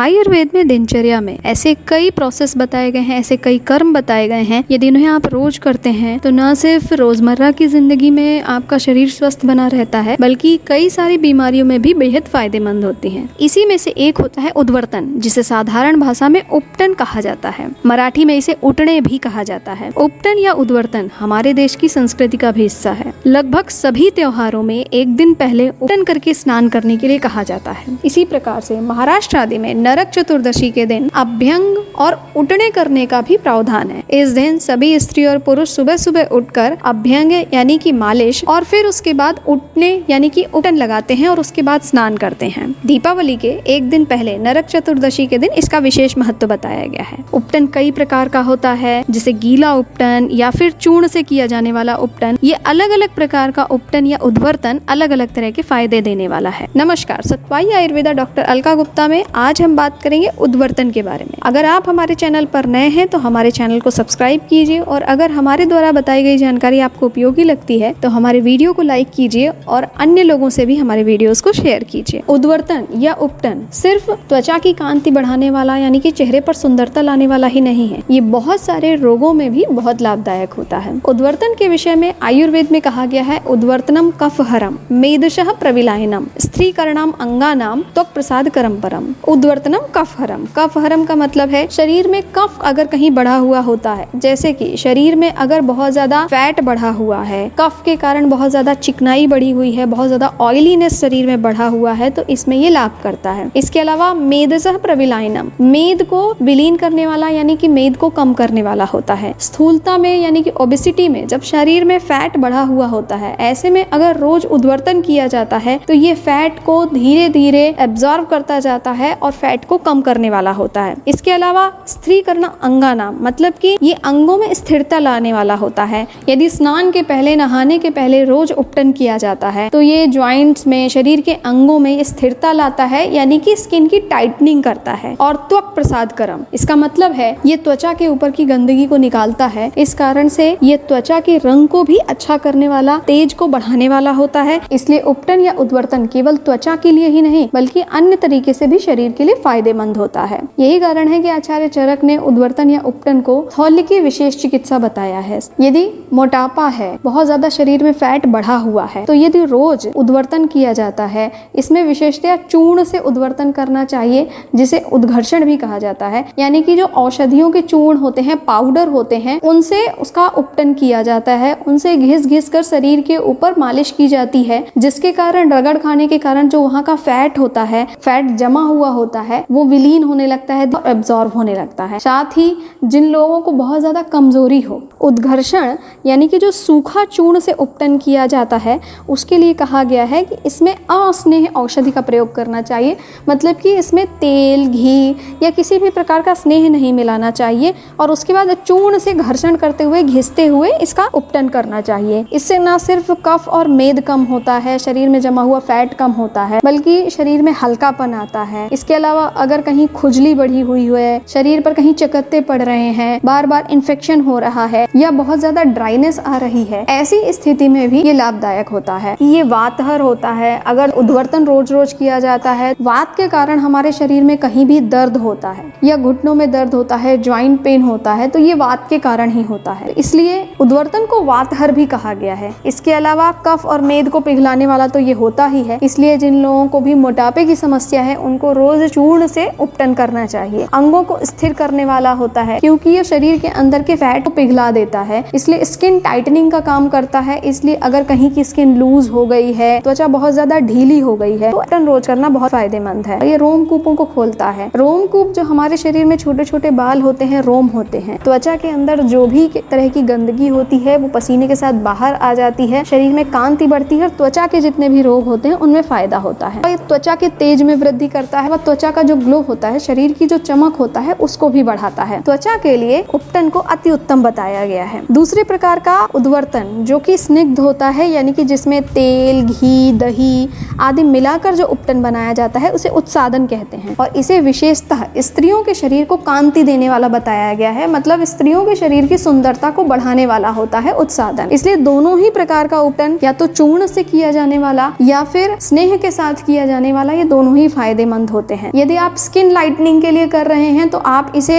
आयुर्वेद में दिनचर्या में ऐसे कई प्रोसेस बताए गए हैं, ऐसे कई कर्म बताए गए हैं, यदि इन्हें आप रोज करते हैं तो न सिर्फ रोजमर्रा की जिंदगी में आपका शरीर स्वस्थ बना रहता है, बल्कि कई सारी बीमारियों में भी बेहद फायदेमंद होती हैं। इसी में से एक होता है उद्वर्तन, जिसे साधारण भाषा में उपटन कहा जाता है। मराठी में इसे उठणे भी कहा जाता है। उपटन या उद्वर्तन हमारे देश की संस्कृति का भी हिस्सा है। लगभग सभी त्योहारों में एक दिन पहले उपटन करके स्नान करने के लिए कहा जाता है। इसी प्रकार से महाराष्ट्र आदि में नरक चतुर्दशी के दिन अभ्यंग और उठणे करने का भी प्रावधान है। इस दिन सभी स्त्री और पुरुष सुबह सुबह उठकर अभ्यंग यानी कि मालिश और फिर उसके बाद उठने यानी कि उपटन लगाते हैं और उसके बाद स्नान करते हैं। दीपावली के एक दिन पहले नरक चतुर्दशी के दिन इसका विशेष महत्व बताया गया है। उपटन कई प्रकार का होता है, जैसे गीला उपटन या फिर चूर्ण से किया जाने वाला उपटन। ये अलग अलग प्रकार का उपटन या उद्वर्तन अलग अलग तरह के फायदे देने वाला है। नमस्कार, सतपाई आयुर्वेदा डॉक्टर अलका गुप्ता में आज हम बात करेंगे उद्वर्तन के बारे में। अगर आप हमारे चैनल पर नए हैं तो हमारे चैनल को सब्सक्राइब कीजिए और अगर हमारे द्वारा बताई गई जानकारी आपको उपयोगी लगती है तो हमारे वीडियो को लाइक कीजिए और अन्य लोगों से भी हमारे वीडियोस को शेयर कीजिए। उद्वर्तन या उपटन सिर्फ त्वचा की कांति बढ़ाने वाला यानी कि चेहरे पर सुंदरता लाने वाला ही नहीं है, ये बहुत सारे रोगों में भी बहुत लाभदायक होता है। उद्वर्तन के विषय में आयुर्वेद में कहा गया है, उद्वर्तनम कफहरम मेदशः प्रविलायनम स्त्रीकरणाम अंगानाम त्वक प्रसाद करम परम। उद्वर्तनम कफहरम, कफहरम का मतलब है शरीर में कफ अगर कहीं बढ़ा हुआ होता है, जैसे कि शरीर में अगर बहुत ज्यादा फैट बढ़ा हुआ है, कफ के कारण बहुत ज्यादा चिकनाई बढ़ी हुई है, बहुत ज्यादा ऑयलीनेस शरीर में बढ़ा हुआ है, तो इसमें ये लाभ करता है। इसके अलावा मेदसह प्रविलायनम, मेद को विलीन करने वाला यानी कि मेद को कम करने वाला होता है। स्थूलता में यानी कि ओबेसिटी में जब शरीर में फैट बढ़ा हुआ होता है, ऐसे में अगर रोज उद्वर्तन किया जाता है तो ये फैट को धीरे धीरे एब्जॉर्ब करता जाता है और फैट को कम करने वाला होता है। इसके अलावा स्त्रीकरण अंगानाम, मतलब कि ये अंगों में स्थिरता लाने वाला होता है। यदि स्नान के पहले, नहाने के पहले रोज उपटन किया जाता है तो ये जॉइंट्स में, शरीर के अंगों में स्थिरता लाता है, यानी कि स्किन की टाइटनिंग करता है। और त्वक प्रसाद करम, इसका मतलब है ये त्वचा के ऊपर की गंदगी को निकालता है। इस कारण से ये त्वचा के रंग को भी अच्छा करने वाला, तेज को बढ़ाने वाला होता है। इसलिए उपटन या उद्वर्तन केवल त्वचा के लिए ही नहीं बल्कि अन्य तरीके से भी शरीर के लिए फायदेमंद होता है। यही कारण है कि आचार्य चरक ने उद्वर्तन या उपटन को स्थौल्य की विशेष चिकित्सा बताया है। यदि मोटापा है, बहुत ज्यादा शरीर में फैट बढ़ा हुआ है, तो यदि रोज उद्वर्तन किया जाता है, इसमें विशेषतया चूर्ण से उद्वर्तन करना चाहिए, जिसे उद्घर्षण भी कहा जाता है। यानी कि जो औषधियों के चूर्ण होते हैं, पाउडर होते हैं, उनसे उसका उपटन किया जाता है, उनसे घिस घिस कर शरीर के ऊपर मालिश की जाती है, जिसके कारण रगड़ खाने के कारण जो वहाँ का फैट होता है, फैट जमा हुआ होता है, वो विलीन होने लगता है, एब्जॉर्ब होने लगता है। साथ ही जिन लोगों को बहुत ज्यादा कमजोरी हो, उद्घर्षण यानी कि जो सूखा चूर्ण से उपटन किया जाता है, उसके लिए कहा गया है कि इसमें अस्नेह औषधि का प्रयोग करना चाहिए। मतलब कि इसमें तेल, घी या किसी भी प्रकार का स्नेह नहीं मिलाना चाहिए और उसके बाद चूर्ण से घर्षण करते हुए, घिसते हुए इसका उपटन करना चाहिए। इससे न सिर्फ कफ और मेद कम होता है, शरीर में जमा हुआ फैट कम होता है, बल्कि शरीर में हल्कापन आता है। इसके अलावा अगर कहीं खुजली बढ़ी हुई है, शरीर पर कहीं चकत्ते पड़ रहे हैं, बार बार इन्फेक्शन हो रहा है या बहुत ज्यादा ड्राइनेस आ रही है, ऐसी स्थिति में भी ये लाभदायक होता है। ये वातहर होता है। अगर उद्वर्तन रोज रोज किया जाता है, वात के कारण हमारे शरीर में कहीं भी दर्द होता है या घुटनों में दर्द होता है, ज्वाइंट पेन होता है, तो ये वात के कारण ही होता है। इसलिए उद्वर्तन को वातहर भी कहा गया है। इसके अलावा कफ और मेद को पिघलाने वाला तो ये होता ही है। इसलिए जिन लोगों को भी मोटापे की समस्या है, उनको रोज चूर्ण से उपटन करना चाहिए। अंगों को स्थिर करने वाला होता है, क्योंकि ये शरीर के अंदर के फैट को पिघला देता है, इसलिए स्किन टाइटनिंग का काम करता है। इसलिए अगर कहीं की स्किन लूज हो गई है, त्वचा बहुत ज्यादा ढीली हो गई है, तो उपटन रोज करना बहुत फायदेमंद है। ये रोमकूपों को खोलता है। रोमकूप जो हमारे शरीर में छोटे छोटे बाल होते हैं, रोम होते हैं। त्वचा के अंदर जो भी तरह की गंदगी होती है वो पसीने के साथ बाहर आ जाती है, शरीर में कांति बढ़ती है और त्वचा के जितने भी रोग होते हैं उनमें फायदा होता है। ये त्वचा के तेज में वृद्धि करता है व त्वचा का जो ग्लो होता है, शरीर की जो चमक होता है, उसको भी बढ़ाता है। त्वचा के लिए उपटन को अति उत्तम बताया बताया गया है। दूसरे प्रकार का उद्वर्तन जो कि स्निग्ध होता है, यानी कि जिसमें तेल, घी, दही आदि मिलाकर जो उपटन बनाया जाता है उसे उत्सादन कहते हैं। और इसे विशेषतः स्त्रियों के शरीर को कांति देने वाला बताया गया है, मतलब स्त्रियों के शरीर की सुंदरता को बढ़ाने वाला होता है उत्सादन। इसलिए दोनों ही प्रकार का उपटन, या तो चूर्ण से किया जाने वाला या फिर स्नेह के साथ किया जाने वाला, ये दोनों ही फायदेमंद होते हैं। यदि आप स्किन लाइटनिंग के लिए कर रहे हैं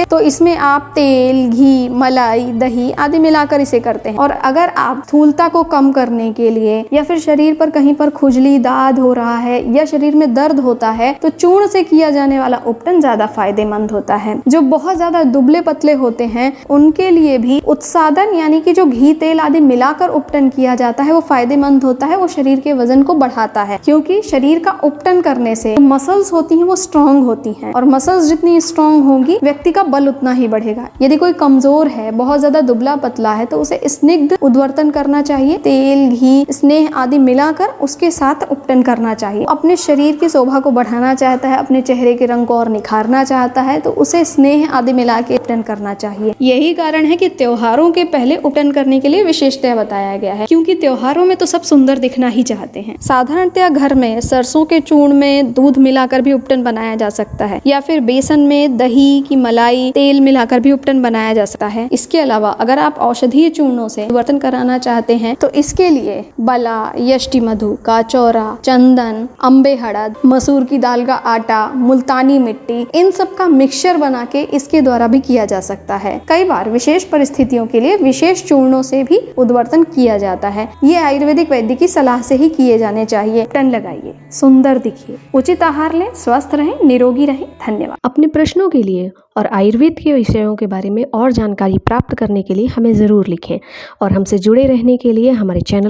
तो इसमें आप तेल, घी, मलाई, दही आदि मिलाकर इसे करते हैं। और अगर आप स्थूलता को कम करने के लिए या फिर शरीर पर कहीं पर खुजली, दाद हो रहा है या शरीर में दर्द होता है तो चूर्ण से किया जाने वाला उपटन ज्यादा फायदेमंद होता है। जो बहुत ज्यादा दुबले पतले होते हैं उनके लिए भी उत्सादन, यानी कि जो घी, तेल आदि मिलाकर उपटन किया जाता है वो फायदेमंद होता है। वो शरीर के वजन को बढ़ाता है, क्योंकि शरीर का उपटन करने से मसल्स होती हैं वो स्ट्रांग होती हैं, और मसल्स जितनी स्ट्रांग होंगी व्यक्ति का बल उतना ही बढ़ेगा। यदि कोई कमजोर है, बहुत ज्यादा दुबला पतला है, तो उसे स्निग्ध उद्वर्तन करना चाहिए। तेल, घी, स्नेह आदि मिलाकर उसके साथ उपटन करना चाहिए। अपने शरीर की शोभा को बढ़ाना चाहता है, अपने चेहरे के रंग को और निखारना चाहता है, तो उसे स्नेह आदि मिला के उपटन करना चाहिए। यही कारण है कि त्योहारों के पहले उपटन करने के लिए विशेषतः बताया गया है, क्योंकि त्योहारों में तो सब सुंदर दिखना ही चाहते हैं। साधारणतया घर में सरसों के चूर्ण में दूध मिलाकर भी उपटन बनाया जा सकता है, या फिर बेसन में दही की मलाई, तेल मिलाकर भी उपटन बनाया जा सकता है। इसके अलावा अगर आप औषधीय चूर्णों से उद्वर्तन कराना चाहते हैं तो इसके लिए बला, यष्टि मधु, काचौरा, चंदन, अम्बे हड़द, मसूर की दाल का आटा, मुल्तानी मिट्टी, इन सब का मिक्सचर बना के इसके द्वारा भी किया जा सकता है। कई बार विशेष परिस्थितियों के लिए विशेष चूर्णों से भी उद्वर्तन किया जाता है। ये आयुर्वेदिक वैद्य की सलाह से ही किए जाने चाहिए। उपटन लगाइए, सुंदर दिखिए, उचित आहार लें, स्वस्थ रहें, निरोगी रहें। धन्यवाद। अपने प्रश्नों के लिए और आयुर्वेद के विषयों के बारे में और जानकारी प्राप्त करने के लिए हमें ज़रूर लिखें, और हमसे जुड़े रहने के लिए हमारे चैनल